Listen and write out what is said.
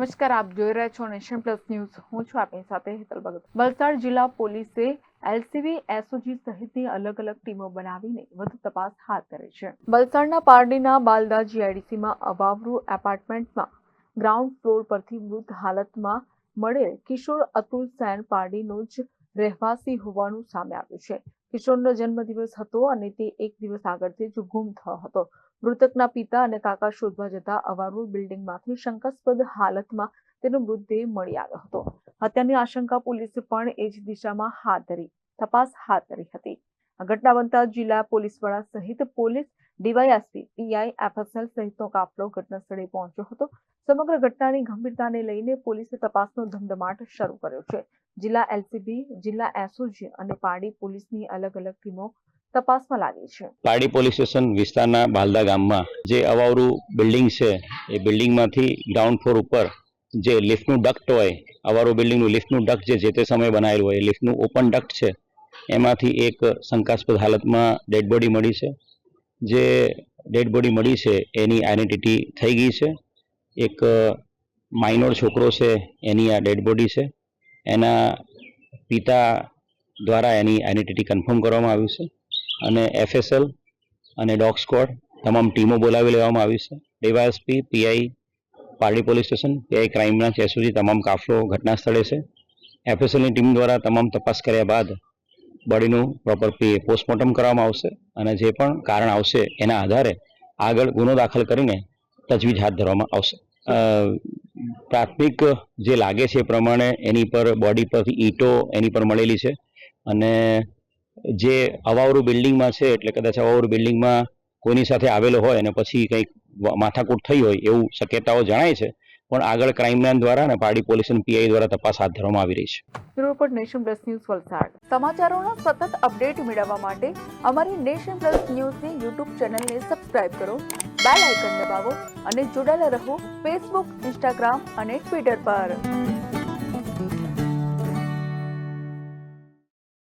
નમસ્કાર, આપ જોઈ રહ્યા છો નેશન પ્લસ ન્યૂઝ. હું છું આપની સાથે હેતલ ભગત. વલસાડ જિલ્લા પોલીસે એલસીબી, એસઓજી સહિતની અલગ અલગ ટીમો બનાવીને વધુ તપાસ હાથ ધરી છે. વલસાડના પારડીના બાલદા જીઆઈડીસીમાં અવાવરૂ એપાર્ટમેન્ટમાં ગ્રાઉન્ડ ફ્લોર પરથી મૃત હાલતમાં મળેલ કિશોર અતુલ સેન પારડીનો જ રહેવાસી હોવાનું સામે આવ્યું છે. કિશોરનો જન્મદિવસ હતો અને તે એક દિવસ આગળથી જ ગુમ થયો હતો. મૃતકના પિતા અને કાકા શોધવા જતા અવાવરૂ બિલ્ડિંગમાંથી શંકાસ્પદ હાલતમાં તેનો મૃતદેહ મળી આવ્યો હતો. હત્યાની આશંકા પોલીસે પણ એ જ દિશામાં તપાસ હાથ ધરી હતી. આ ઘટના બનતા જિલ્લા પોલીસ વડા સહિત પોલીસ ડીવાયએસપી, પીઆઈ, એફએસએલ સહિતનો કાફલો ઘટના સ્થળે પહોંચ્યો હતો. સમગ્ર ઘટનાની ગંભીરતાને લઈને પોલીસે તપાસનો ધમધમાટ શરૂ કર્યો છે. જિલ્લા એલસીબી, જિલ્લા એસઓજી અને પારડી પોલીસની અલગ અલગ ટીમો તપાસમાં લાગી છે. પારડી પોલીસ સ્ટેશન વિસ્તારના બાલદા ગામમાં જે અવાવરૂ બિલ્ડિંગ છે એ બિલ્ડિંગમાંથી ગ્રાઉન્ડ ફ્લોર ઉપર જે લિફ્ટનું ડક્ટ હોય, અવાવરૂ બિલ્ડિંગનું લિફ્ટનું ડક્ટ જે તે સમયે બનાવેલું હોય, લિફ્ટનું ઓપન ડક્ટ છે એમાંથી એક શંકાસ્પદ હાલતમાં ડેડ બોડી મળી છે. જે ડેડ બોડી મળી છે એની આઈડેન્ટિટી થઈ ગઈ છે. એક માઇનોર છોકરો છે એની આ ડેડ બોડી છે. એના પિતા દ્વારા એની આઈડેન્ટિટી કન્ફર્મ કરવામાં આવ્યું છે અને એફએસએલ અને ડોગ સ્ક્વોડ તમામ ટીમો બોલાવી લેવામાં આવી છે. DYSP, PI, Pardi police station, PI crime branch, SOG તમામ કાફલો ઘટના સ્થળે છે. એફએસએલની ટીમ દ્વારા તમામ તપાસ કર્યા બાદ બોડીનું પ્રોપર પોસ્ટમોર્ટમ કરવામાં આવશે અને જે પણ કારણ આવશે એના આધારે આગળ ગુનો દાખલ કરીને તજવીજ હાથ ધરવામાં આવશે. પ્રાથમિક જે લાગે છે એ પ્રમાણે એની પર બોડી પરથી ઈંટો એની પર મળેલી છે અને જે અવાવરૂ બિલ્ડિંગમાં છે એટલે કદાચ અવાવરૂ બિલ્ડિંગમાં કોઈની સાથે આવેલો હોય અને પછી કંઈક માથાકૂટ થઈ હોય એવું શક્યતાઓ જણાય છે. પણ આગળ ક્રાઇમ બ્રાન્ચ દ્વારા અને પારડી પોલીસ અને પીઆઈ દ્વારા તપાસ હાથ ધરવામાં આવી રહી છે. Report nation plus news Valsad. સમાચારોના સતત અપડેટ મેળવવા માટે અમારી નેશન પ્લસ ન્યૂઝની યુટ્યુબ ચેનલને સબસ્ક્રાઇબ કરો, બેલ આઇકન દબાવો અને જોડાયેલા રહો ફેસબુક, ઇન્સ્ટાગ્રામ અને ટ્વિટર પર.